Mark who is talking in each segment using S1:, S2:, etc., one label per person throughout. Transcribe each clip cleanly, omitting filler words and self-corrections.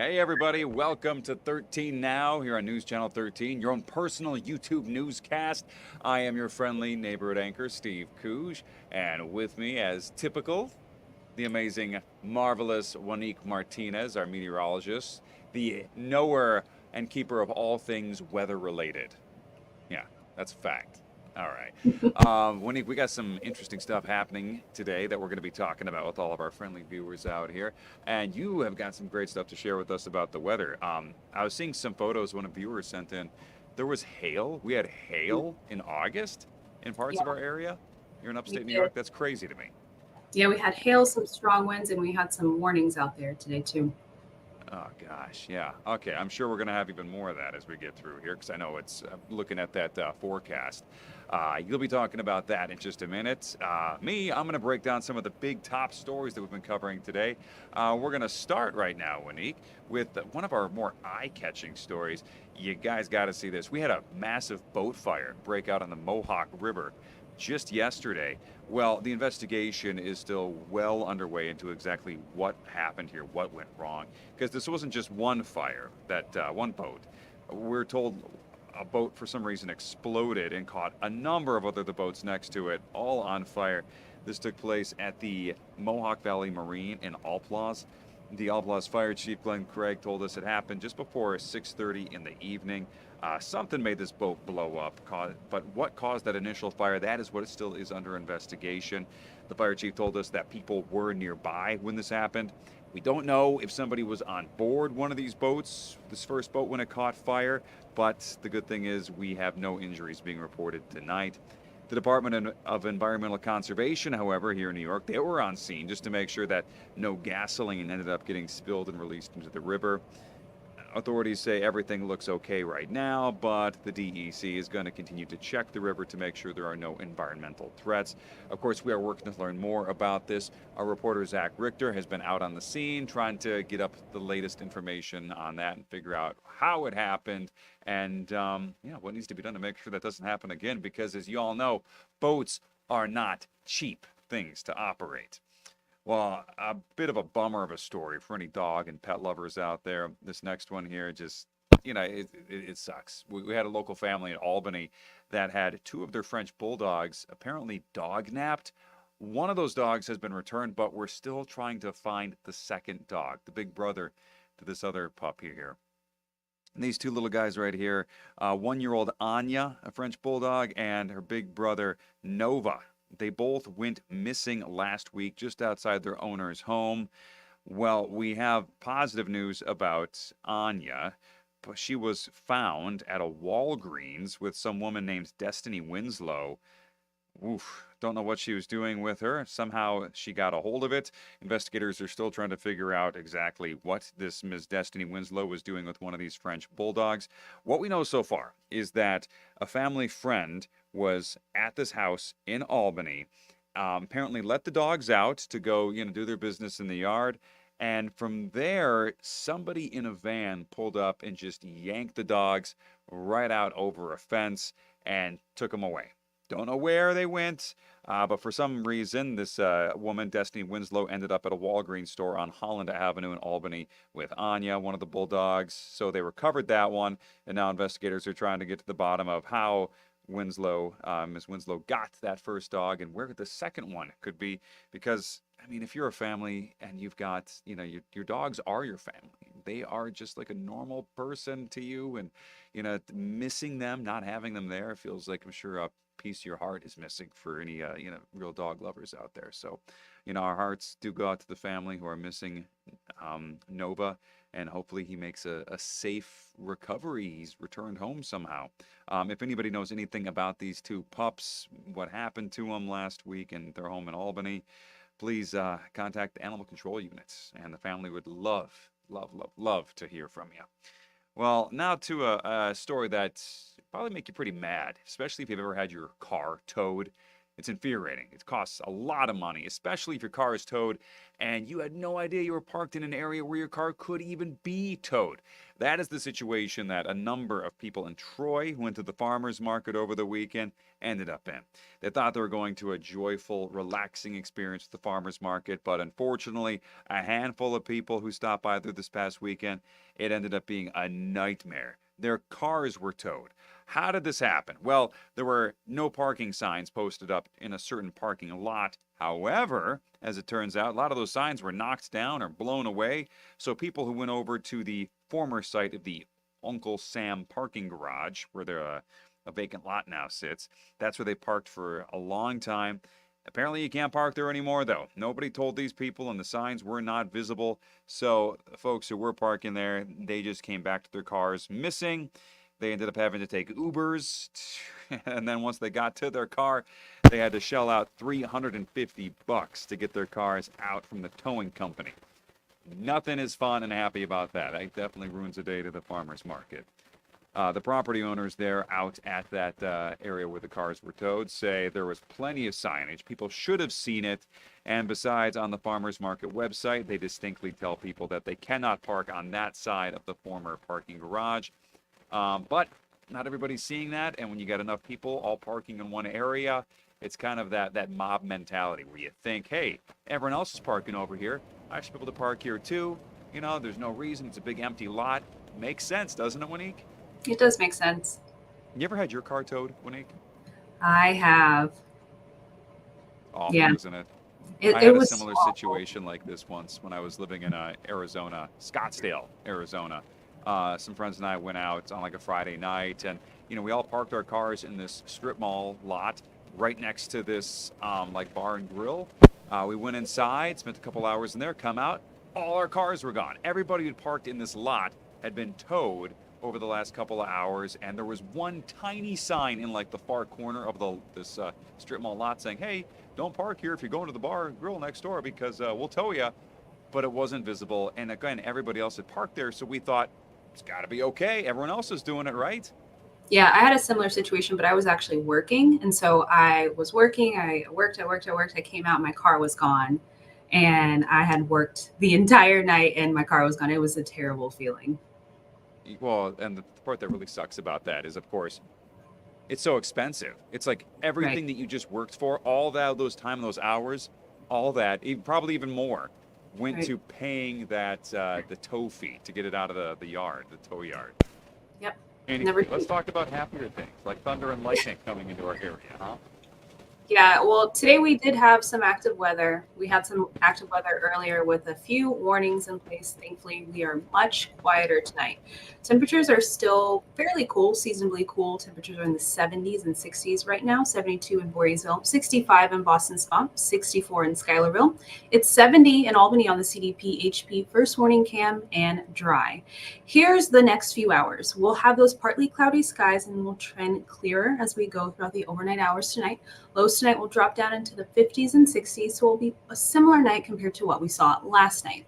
S1: Hey everybody, welcome to 13 Now here on News Channel 13, your own personal YouTube newscast. I am your friendly neighborhood anchor, Steve Cooge, and with me, as typical, the amazing, marvelous Juanique Martinez, our meteorologist, the knower and keeper of all things weather-related. Yeah, that's a fact. All right. Winnie, we got some interesting stuff happening today that we're going to be talking about with all of our friendly viewers out here. And you have got some great stuff to share with us about the weather. I was seeing some photos one of viewers sent in. There was hail. We had hail in August in parts
S2: Yeah,
S1: of our area here in
S2: we
S1: upstate New
S2: did.
S1: York. That's crazy to me.
S2: Yeah, we had hail, some strong winds, and we had some warnings out there today too.
S1: Oh gosh, yeah. Okay, I'm sure we're going to have even more of that as we get through here because I know it's looking at that forecast. You'll be talking about that in just a minute. I'm going to break down some of the big top stories that we've been covering today. We're going to start right now, Wanique, with one of our more eye-catching stories. You guys got to see this. We had a massive boat fire break out on the Mohawk River just yesterday. Well, the investigation is still well underway into exactly what happened here, what went wrong, because this wasn't just one fire, that one boat. We're told a boat for some reason exploded and caught a number of other the boats next to it, all on fire. This took place at the Mohawk Valley Marine in Alplaus. The Alplaus Fire Chief Glenn Craig told us it happened just before 6:30 in the evening. Something made this boat blow up, but what caused that initial fire, that is what still is under investigation. The fire chief told us that people were nearby when this happened. We don't know if somebody was on board one of these boats, this first boat, when it caught fire, but the good thing is we have no injuries being reported tonight. The Department of Environmental Conservation, however, here in New York, they were on scene just to make sure that no gasoline ended up getting spilled and released into the river. Authorities say everything looks okay right now, but the DEC is going to continue to check the river to make sure there are no environmental threats. Of course, we are working to learn more about this. Our reporter, Zach Richter, has been out on the scene trying to get up the latest information on that and figure out how it happened and what needs to be done to make sure that doesn't happen again, because as you all know, boats are not cheap things to operate. Well, a bit of a bummer of a story for any dog and pet lovers out there. This next one here just, it sucks. We had a local family in Albany that had two of their French bulldogs apparently dognapped. One of those dogs has been returned, but we're still trying to find the second dog, the big brother to this other puppy here. And these two little guys right here, 1-year-old Anya, a French bulldog, and her big brother Nova. They both went missing last week just outside their owner's home. Well, we have positive news about Anya. She was found at a Walgreens with some woman named Destiny Winslow. Oof, don't know what she was doing with her. Somehow she got a hold of it. Investigators are still trying to figure out exactly what this Ms. Destiny Winslow was doing with one of these French bulldogs. What we know so far is that a family friend was at this house in Albany, apparently let the dogs out to go, do their business in the yard. And from there, somebody in a van pulled up and just yanked the dogs right out over a fence and took them away. Don't know where they went, but for some reason, this woman, Destiny Winslow, ended up at a Walgreens store on Holland Avenue in Albany with Anya, one of the bulldogs. So they recovered that one, and now investigators are trying to get to the bottom of how Ms. Winslow got that first dog and where the second one could be. Because, if you're a family and you've got, your dogs are your family. They are just like a normal person to you, and, missing them, not having them there feels like, I'm sure, a piece of your heart is missing for any real dog lovers out there. So our hearts do go out to the family who are missing Nova, and hopefully he makes a safe recovery. He's returned home somehow. If anybody knows anything about these two pups, what happened to them last week and their home in Albany, please contact the animal control units, and the family would love to hear from you. Well, now to a story that probably make you pretty mad, especially if you've ever had your car towed. It's infuriating. It costs a lot of money, especially if your car is towed and you had no idea you were parked in an area where your car could even be towed. That is the situation that a number of people in Troy who went to the farmers market over the weekend ended up in. They thought they were going to a joyful, relaxing experience at the farmers market, but unfortunately, a handful of people who stopped by there this past weekend, it ended up being a nightmare. Their cars were towed. How did this happen? Well, there were no parking signs posted up in a certain parking lot. However, as it turns out, a lot of those signs were knocked down or blown away. So people who went over to the former site of the Uncle Sam parking garage, where a vacant lot now sits, that's where they parked for a long time. Apparently, you can't park there anymore, though. Nobody told these people, and the signs were not visible. So, the folks who were parking there, they just came back to their cars missing. They ended up having to take Ubers, and then once they got to their car, they had to shell out $350 to get their cars out from the towing company. Nothing is fun and happy about that. It definitely ruins a day to the farmer's market. The property owners there out at that area where the cars were towed say there was plenty of signage. People should have seen it. And besides, on the farmer's market website, they distinctly tell people that they cannot park on that side of the former parking garage. But not everybody's seeing that, and when you got enough people all parking in one area, it's kind of that mob mentality where you think, hey, everyone else is parking over here. I should be able to park here too. You know, there's no reason. It's a big empty lot. Makes sense, doesn't it, Wanique?
S2: It does make sense.
S1: You ever had your car towed, Wanique?
S2: I have.
S1: Awful,
S2: Yeah.
S1: isn't it?
S2: It,
S1: I
S2: it
S1: had a
S2: was
S1: similar
S2: awful.
S1: situation like this once when I was living in Arizona, Scottsdale, Arizona. Some friends and I went out on like a Friday night, and we all parked our cars in this strip mall lot right next to this like bar and grill. We went inside, spent a couple hours in there, come out, all our cars were gone. Everybody who'd parked in this lot had been towed over the last couple of hours, and there was one tiny sign in like the far corner of this strip mall lot saying, "Hey, don't park here if you're going to the bar and grill next door because we'll tow you." But it wasn't visible, and again, everybody else had parked there, so we thought it's got to be okay. Everyone else is doing it, right?
S2: Yeah, I had a similar situation, but I was actually working. And so I was working, I worked. I came out, my car was gone. And I had worked the entire night and my car was gone. It was a terrible feeling.
S1: Well, and the part that really sucks about that is, of course, it's so expensive. It's like everything
S2: Right.
S1: that you just worked for, all that, those time, those hours, all that, probably even more, went
S2: Right.
S1: to paying that the tow fee to get it out of the yard, the tow yard.
S2: Yep.
S1: Anyway,
S2: Never.
S1: let's talk about happier things like thunder and lightning coming into our area, huh?
S2: Yeah, well, today we did have some active weather. We had some active weather earlier with a few warnings in place. Thankfully, we are much quieter tonight. Temperatures are still fairly cool, seasonably cool. Temperatures are in the 70s and 60s right now, 72 in Voorheesville, 65 in Boston Spa, 64 in Schuylerville. It's 70 in Albany on the CDP HP first warning cam and dry. Here's the next few hours. We'll have those partly cloudy skies and we'll trend clearer as we go throughout the overnight hours tonight. Lows tonight will drop down into the 50s and 60s, so it'll be a similar night compared to what we saw last night.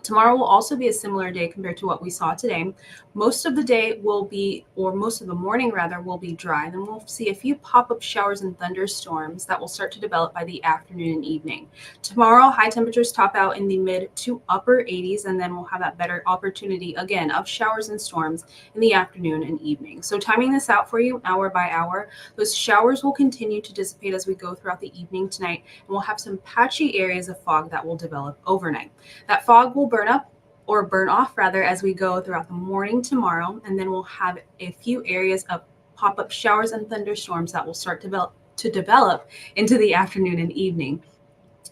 S2: Tomorrow will also be a similar day compared to what we saw today. Most of the day will be, or most of the morning rather, will be dry. Then we'll see a few pop-up showers and thunderstorms that will start to develop by the afternoon and evening. Tomorrow, high temperatures top out in the mid to upper 80s, and then we'll have that better opportunity again of showers and storms in the afternoon and evening. So timing this out for you hour by hour, those showers will continue to dissipate as we go throughout the evening tonight, and we'll have some patchy areas of fog that will develop overnight. That fog will burn up or burn off rather as we go throughout the morning tomorrow, and then we'll have a few areas of pop-up showers and thunderstorms that will start to develop into the afternoon and evening.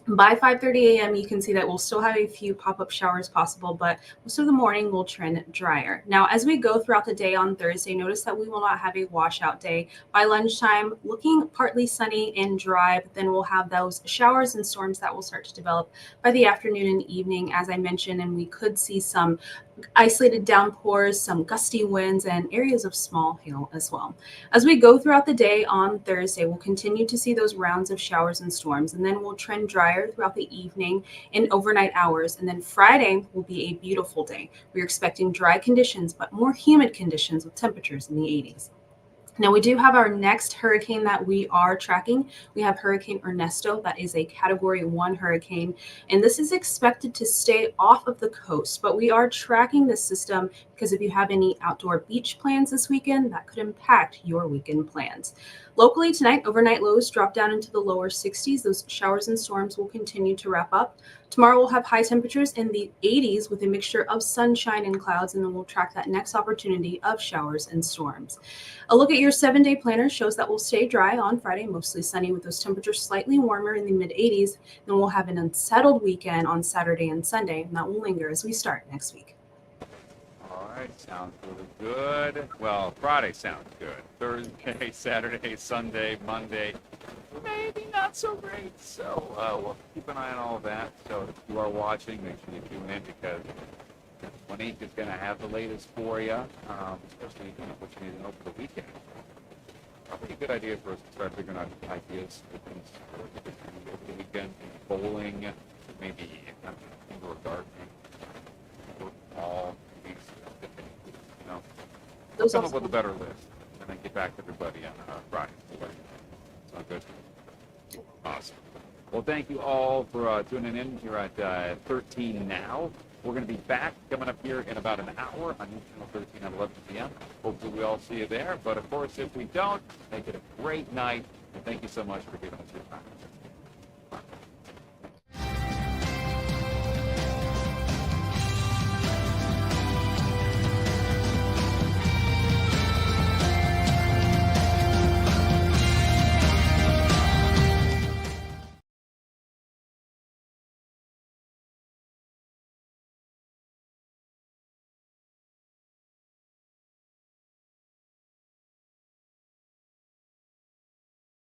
S2: By 5:30 a.m., you can see that we'll still have a few pop-up showers possible, but most of the morning will trend drier. Now, as we go throughout the day on Thursday, notice that we will not have a washout day. By lunchtime, looking partly sunny and dry, but then we'll have those showers and storms that will start to develop by the afternoon and evening, as I mentioned, and we could see some isolated downpours, some gusty winds, and areas of small hail as well. As we go throughout the day on Thursday, we'll continue to see those rounds of showers and storms, and then we'll trend drier throughout the evening and overnight hours. And then Friday will be a beautiful day. We're expecting dry conditions, but more humid conditions with temperatures in the 80s. Now, we do have our next hurricane that we are tracking. We have Hurricane Ernesto. That is a Category 1 hurricane, and this is expected to stay off of the coast. But we are tracking this system because if you have any outdoor beach plans this weekend, that could impact your weekend plans. Locally tonight, overnight lows drop down into the lower 60s. Those showers and storms will continue to wrap up. Tomorrow we'll have high temperatures in the 80s with a mixture of sunshine and clouds, and then we'll track that next opportunity of showers and storms. A look at your 7-day planner shows that we'll stay dry on Friday, mostly sunny with those temperatures slightly warmer in the mid 80s. Then we'll have an unsettled weekend on Saturday and Sunday, and that will linger as we start next week.
S1: All right, sounds really good. Well, Friday sounds good. Thursday, Saturday, Sunday, Monday, maybe not so great. So we'll keep an eye on all of that. So if you are watching, make sure you tune in because 20 is going to have the latest for you, especially what you need to know for the weekend. Probably a good idea for us to start figuring out ideas for things over the weekend. Bowling, maybe indoor gardening, all these different,
S2: Those
S1: come up
S2: also-
S1: with a better list and then get back to everybody on Friday. Sound good? Awesome. Well, thank you all for tuning in here at 13 Now. We're going to be back coming up here in about an hour on News Channel 13 at 11 p.m. Hopefully we all see you there. But, of course, if we don't, make it a great night. And thank you so much for giving us your time.